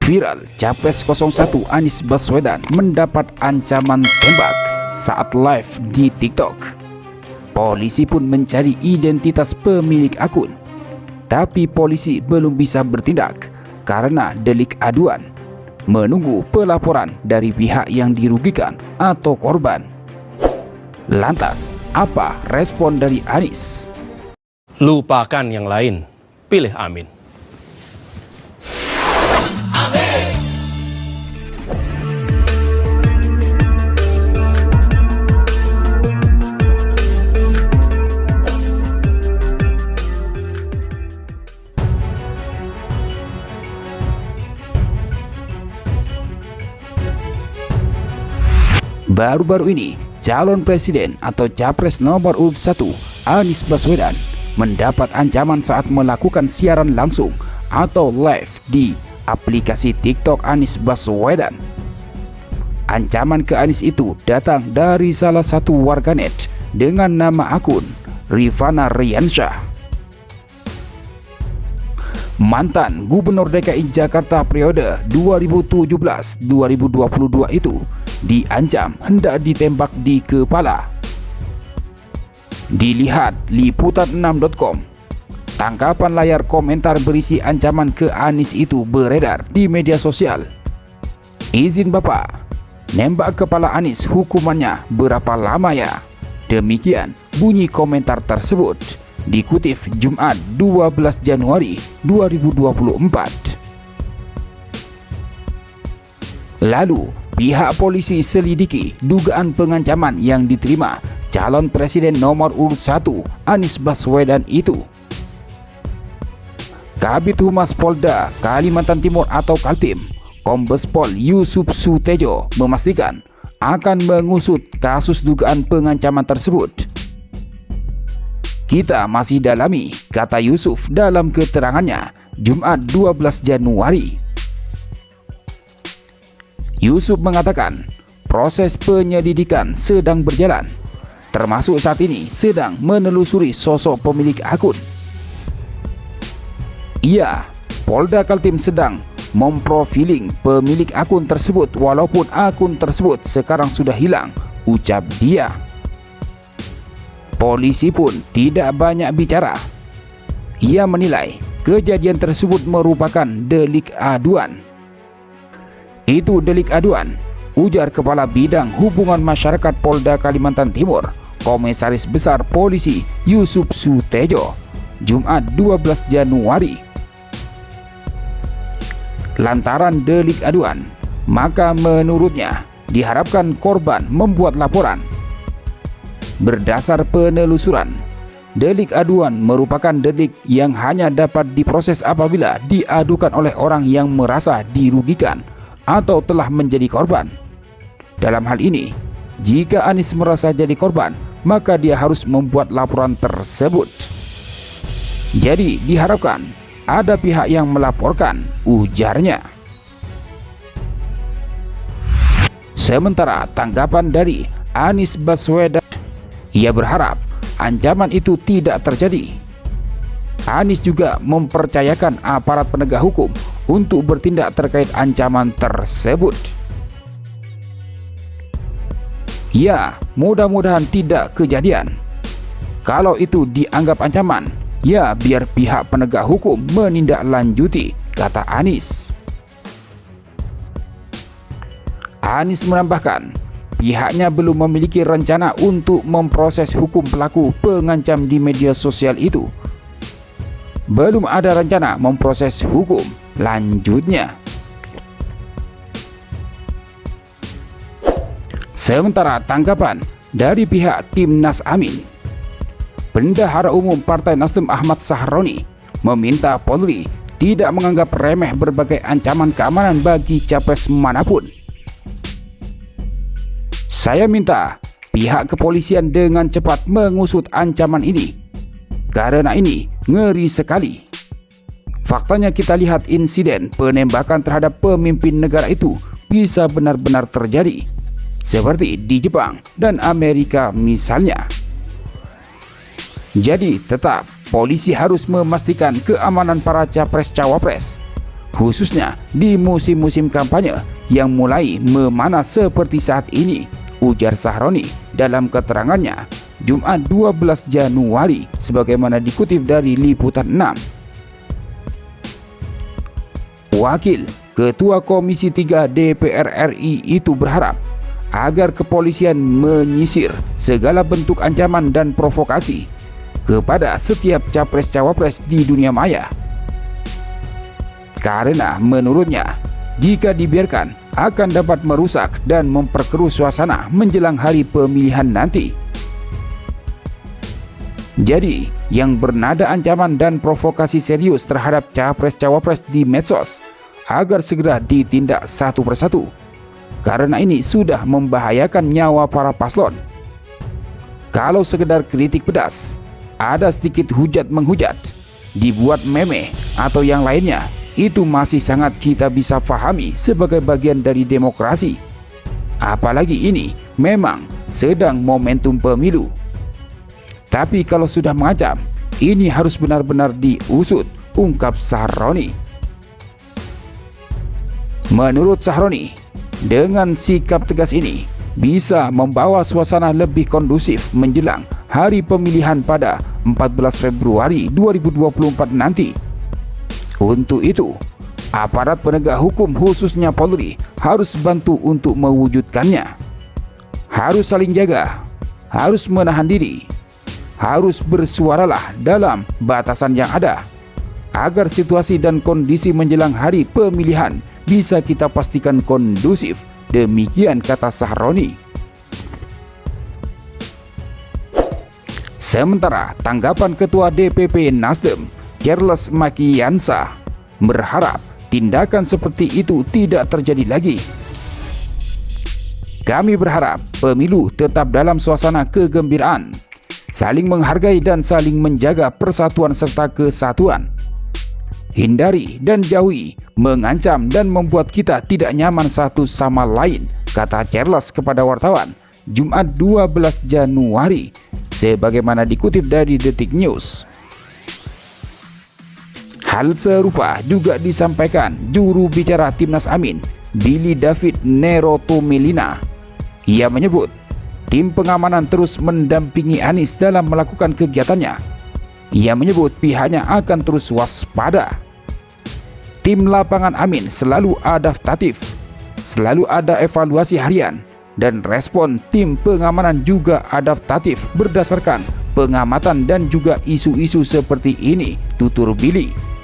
Viral, Capres 01 Anies Baswedan mendapat ancaman tembak saat live di TikTok. Polisi pun mencari identitas pemilik akun, tapi polisi belum bisa bertindak karena delik aduan, menunggu pelaporan dari pihak yang dirugikan atau korban. Lantas, apa respon dari Anies? Lupakan yang lain, pilih Amin. Baru-baru ini, calon presiden atau capres nomor urut 1 Anies Baswedan mendapat ancaman saat melakukan siaran langsung atau live di aplikasi TikTok Anies Baswedan. Ancaman ke Anies itu datang dari salah satu warganet dengan nama akun Rifana Riansyah. Mantan Gubernur DKI Jakarta periode 2017-2022 itu diancam hendak ditembak di kepala. Dilihat liputan6.com, tangkapan layar komentar berisi ancaman ke Anies itu beredar di media sosial. Izin Bapak, nembak kepala Anies hukumannya berapa lama ya? Demikian bunyi komentar tersebut. Dikutip Jumat 12 Januari 2024. Lalu, pihak polisi selidiki dugaan pengancaman yang diterima calon presiden nomor urut 1 Anies Baswedan itu. Kabid Humas Polda Kalimantan Timur atau Kaltim, Kombes Pol Yusuf Sutejo memastikan akan mengusut kasus dugaan pengancaman tersebut. Kita masih dalami, kata Yusuf dalam keterangannya Jumat 12 Januari. Yusuf mengatakan proses penyelidikan sedang berjalan, termasuk saat ini sedang menelusuri sosok pemilik akun. Iya, Polda Kaltim sedang memprofiling pemilik akun tersebut walaupun akun tersebut sekarang sudah hilang, ucap dia. Polisi pun tidak banyak bicara. Ia menilai kejadian tersebut merupakan delik aduan. Itu delik aduan, ujar Kepala Bidang Hubungan Masyarakat Polda Kalimantan Timur, Komisaris Besar Polisi Yusuf Sutejo, Jumat 12 Januari. Lantaran delik aduan, maka menurutnya diharapkan korban membuat laporan. Berdasar penelusuran, delik aduan merupakan delik yang hanya dapat diproses apabila diadukan oleh orang yang merasa dirugikan atau telah menjadi korban. Dalam hal ini, jika Anies merasa jadi korban, maka dia harus membuat laporan tersebut. Jadi diharapkan ada pihak yang melaporkan, ujarnya. Sementara tanggapan dari Anies Baswedan, ia berharap ancaman itu tidak terjadi. Anies juga mempercayakan aparat penegak hukum untuk bertindak terkait ancaman tersebut. Ya, mudah-mudahan tidak kejadian. Kalau itu dianggap ancaman, ya biar pihak penegak hukum menindaklanjuti, kata Anies. Anies menambahkan, pihaknya belum memiliki rencana untuk memproses hukum pelaku pengancam di media sosial itu. Belum ada rencana memproses hukum lanjutnya. Sementara tanggapan dari pihak Timnas Amin, Bendahara Umum Partai Nasdem Ahmad Sahroni meminta Polri tidak menganggap remeh berbagai ancaman keamanan bagi capres manapun. Saya minta pihak kepolisian dengan cepat mengusut ancaman ini, karena ini ngeri sekali. Faktanya kita lihat insiden penembakan terhadap pemimpin negara itu bisa benar-benar terjadi, seperti di Jepang dan Amerika misalnya. Jadi tetap polisi harus memastikan keamanan para capres-cawapres. khususnya di musim-musim kampanye yang mulai memanas seperti saat ini, ujar Sahroni dalam keterangannya Jumat 12 Januari sebagaimana dikutip dari Liputan 6. Wakil Ketua Komisi 3 DPR RI itu berharap agar kepolisian menyisir segala bentuk ancaman dan provokasi kepada setiap capres-cawapres di dunia maya. Karena menurutnya, jika dibiarkan akan dapat merusak dan memperkeruh suasana menjelang hari pemilihan nanti. Jadi, yang bernada ancaman dan provokasi serius terhadap capres-cawapres di medsos agar segera ditindak satu persatu. Karena ini sudah membahayakan nyawa para paslon. Kalau sekedar kritik pedas, ada sedikit hujat menghujat, dibuat meme atau yang lainnya, itu masih sangat kita bisa pahami sebagai bagian dari demokrasi. Apalagi ini memang sedang momentum pemilu. Tapi kalau sudah mengancam, ini harus benar-benar diusut, ungkap Sahroni. Menurut Sahroni, dengan sikap tegas ini bisa membawa suasana lebih kondusif menjelang hari pemilihan pada 14 Februari 2024 nanti. Untuk itu, aparat penegak hukum khususnya Polri harus bantu untuk mewujudkannya. Harus saling jaga, harus menahan diri, harus bersuaralah dalam batasan yang ada, agar situasi dan kondisi menjelang hari pemilihan bisa kita pastikan kondusif. Demikian kata Sahroni. Sementara tanggapan Ketua DPP Nasdem, Charles Makiansa, berharap tindakan seperti itu tidak terjadi lagi. Kami berharap pemilu tetap dalam suasana kegembiraan, saling menghargai dan saling menjaga persatuan serta kesatuan. Hindari dan jauhi mengancam dan membuat kita tidak nyaman satu sama lain, kata Charles kepada wartawan Jumat 12 Januari sebagaimana dikutip dari Detik News. Hal serupa juga disampaikan juru bicara Timnas Amin, Billy David Nerotomelina. Ia menyebut tim pengamanan terus mendampingi Anies dalam melakukan kegiatannya. Ia menyebut pihaknya akan terus waspada. Tim lapangan Amin selalu adaptatif, selalu ada evaluasi harian, dan respon tim pengamanan juga adaptatif berdasarkan pengamatan dan juga isu-isu seperti ini, tutur Billy.